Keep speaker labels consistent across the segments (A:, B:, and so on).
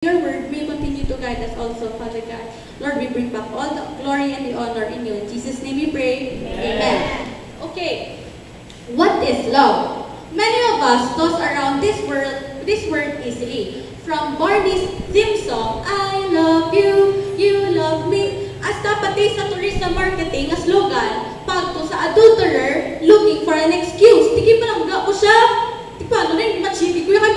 A: Your word may continue to guide us also, Father God. Lord, we bring back all the glory and the honor in you. In Jesus' name we pray. Amen. Okay. What is love? Many of us toss around this word easily. From Barney's theme song, I love you, you love me. Hasta pati sa tourism marketing na slogan, pagto sa adulterer looking for an excuse. Tiki palangga ko siya. Tiki paano na yung machibig ko yung kay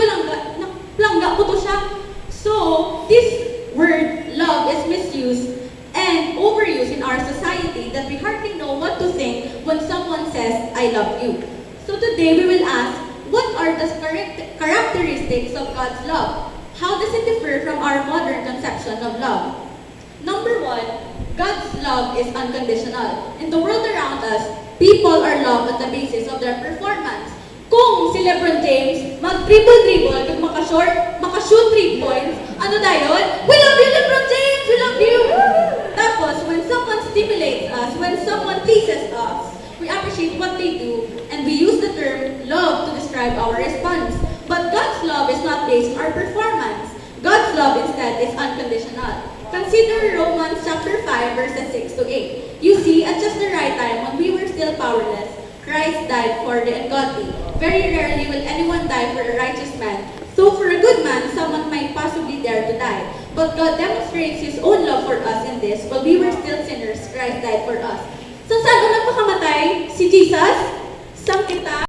A: palangga ko to siya. So, this word, love, is misused and overused in our society that we hardly know what to think when someone says, I love you. So today we will ask, what are the characteristics of God's love? How does it differ from our modern conception of love? Number one, God's love is unconditional. In the world around us, people are loved on the basis of their performance. Kung si LeBron James mag-dribble-dribble, kung makashoot 3 points, ano dayon? We love you, LeBron James! We love you! Tapos, when someone stimulates us, when someone pleases us, we appreciate what they do, and we use the term love to describe our response. But God's love is not based on our performance. God's love instead is unconditional. Consider Romans chapter 5, verses 6 to 8. You see, at just the right time, when we were still powerless, Christ died for the ungodly. Very rarely will anyone die for a righteous man. So for a good man, someone might possibly dare to die. But God demonstrates His own love for us in this. While we were still sinners, Christ died for us. So saan nagpakamatay? Si Jesus? Sang kita?